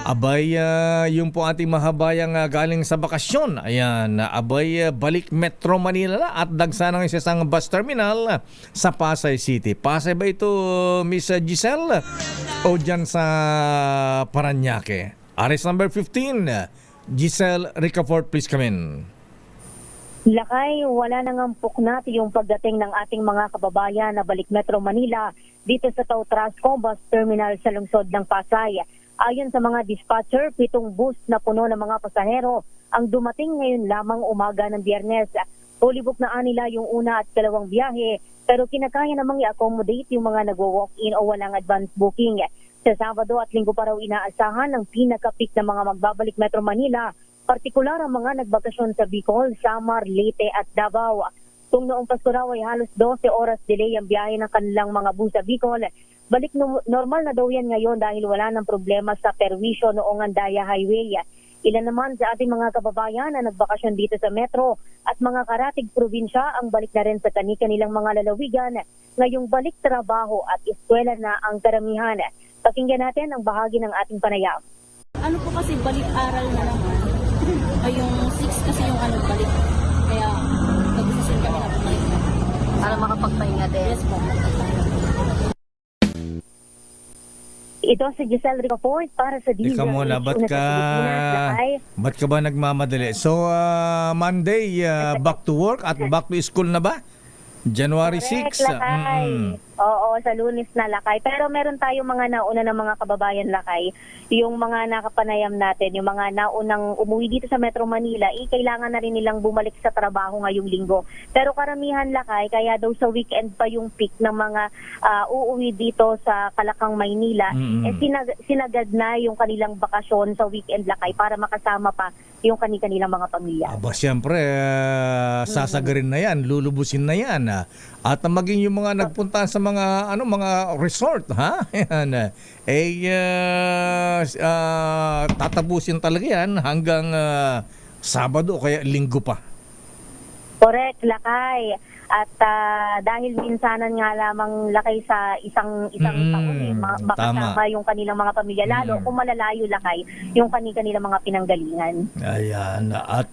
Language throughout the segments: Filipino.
Abay, yung po ating mahabayang galing sa bakasyon. Ayan, abay, balik Metro Manila na at dagsa ng isang bus terminal sa Pasay City. Pasay ba ito, Miss Giselle? O dyan sa Parañaque? Aris number 15, Giselle Ricafort, please come in. Lakay, wala nang ampuknat yung pagdating ng ating mga kababayan na balik Metro Manila dito sa Tautrasco Bus Terminal sa lungsod ng Pasay. Ayon sa mga dispatcher, 7 bus na puno ng mga pasahero ang dumating ngayon lamang umaga ng Biyernes. Fully book na nila yung una at kalawang biyahe, pero kinakaya namang i-accommodate yung mga nagwo-walk-in o walang advance booking. Sa Sabado at Linggo pa raw inaasahan ang pinaka-peak ng mga magbabalik Metro Manila, partikular ang mga nagbakasyon sa Bicol, Samar, Leyte at Davao. Kung noong Pasko raw ay halos 12 oras delay ang biyahe ng kanilang mga bus sa Bicol, balik normal na daw yan ngayon dahil wala ng problema sa perwisyo noong Andaya Highway. Ilan naman sa ating mga kababayan na nagbakasyon dito sa Metro at mga karatig probinsya ang balik na rin sa kanilang mga lalawigan ngayong balik trabaho at eskwela na ang karamihan. Pakinggan natin ang bahagi ng ating panayam. Ano po kasi balik-aral na naman. Ay yung 6 kasi yung balik. Kaya nag-decision kami na bumalik na. Para makapagpahinga din. Yes po, makapagpahinga. Ito si Giselle Ricafort para sa DZRH. Ikaw muna, ba't ka ba nagmamadali? So, Monday, back to work at back to school na ba? January 6. Lakay. Oo, sa Lunes na, Lakay. Pero meron tayong mga nauna ng mga kababayan, Lakay. Yung mga nakapanayam natin, yung mga naunang umuwi dito sa Metro Manila, kailangan na rin nilang bumalik sa trabaho ngayong linggo. Pero karamihan, Lakay, kaya daw sa weekend pa yung peak ng mga uuwi dito sa Kalakang, Maynila, sinagad na yung kanilang bakasyon sa weekend, Lakay, para makasama pa yung kanilang mga pamilya. Aba, siyempre, sasagarin na yan, lulubusin na yan. At maging yung mga nagpunta sa mga resort, ha? Yan, tatapusin talaga yan hanggang Sabado o kaya Linggo pa. Correct, Lakay. At dahil minsanan nga lamang, Lakay, sa isang taon, makasama yung kanilang mga pamilya, lalo kung malalayo, Lakay, yung kanilang mga pinanggalingan. Ayan. At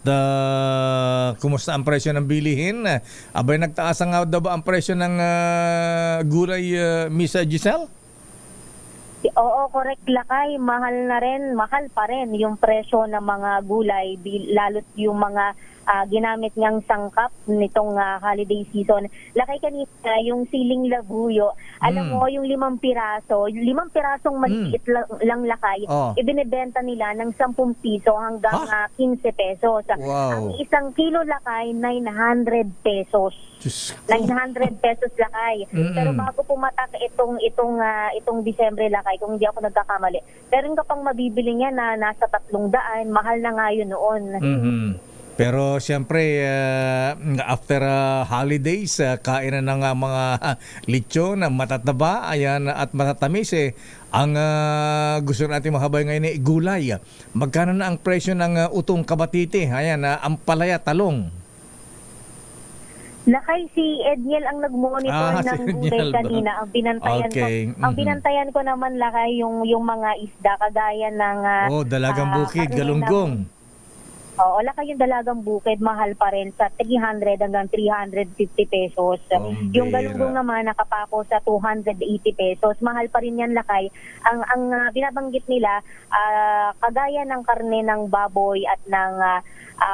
kumusta ang presyo ng bilihin? Abay, nagtaas nga daw ba ang presyo ng gulay, Miss Giselle? Oo, correct, Lakay. Mahal pa rin yung presyo ng mga gulay, lalo't yung mga ginamit niyang sangkap nitong holiday season. Lakay, kanina yung siling labuyo, alam mo yung 5 piraso, yung 5 pirasong maliit lang, Lakay, ibinebenta nila ng 10 piso hanggang 15 pesos. Wow. Ang 1 kilo, Lakay, 900 pesos. 900 pesos, Lakay. Pero bago pumatak itong Disyembre, Lakay, kung hindi ako nagkakamali, meron ka pang mabibili niya na nasa 300, mahal na nga yun noon. Pero siyempre, after holidays, kain na ng mga lechon na matataba, ayan, at matatamis. Ang gusto natin mahabay ngayon ay gulay. Magkano na ang presyo ng utong kabatiti? Ayan, ampalaya, talong. Lakay, si Edniel ang nag-monitor ng gulay kanina. Ang binantayan ko. Ang binantayan ko naman, Lakay, yung mga isda kagaya ng dalagang bukid, galunggong. Oo, Lakay, yung dalagang bukid, mahal pa rin sa 300 hanggang 350 pesos. Yung galunggong naman nakapako sa 280 pesos. Mahal pa rin yan, Lakay. Ang binabanggit nila, kagaya ng karne ng baboy at ng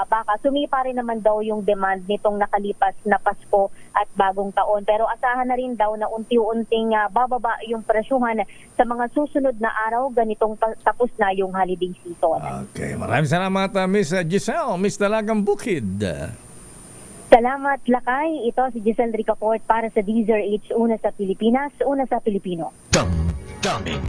baka, sumipa rin naman daw yung demand nitong nakalipas na Pasko at Bagong Taon. Pero asahan na rin daw na unti-unting bababa yung presyuhan sa mga susunod na araw, ganitong tapos na yung holiday season. Okay, maraming salamat, Miss Giselle, Miss Dalagang Bukid. Salamat, Lakay. Ito si Giselle Ricafort para sa DZRH, una sa Pilipinas, una sa Pilipino. Damdamin.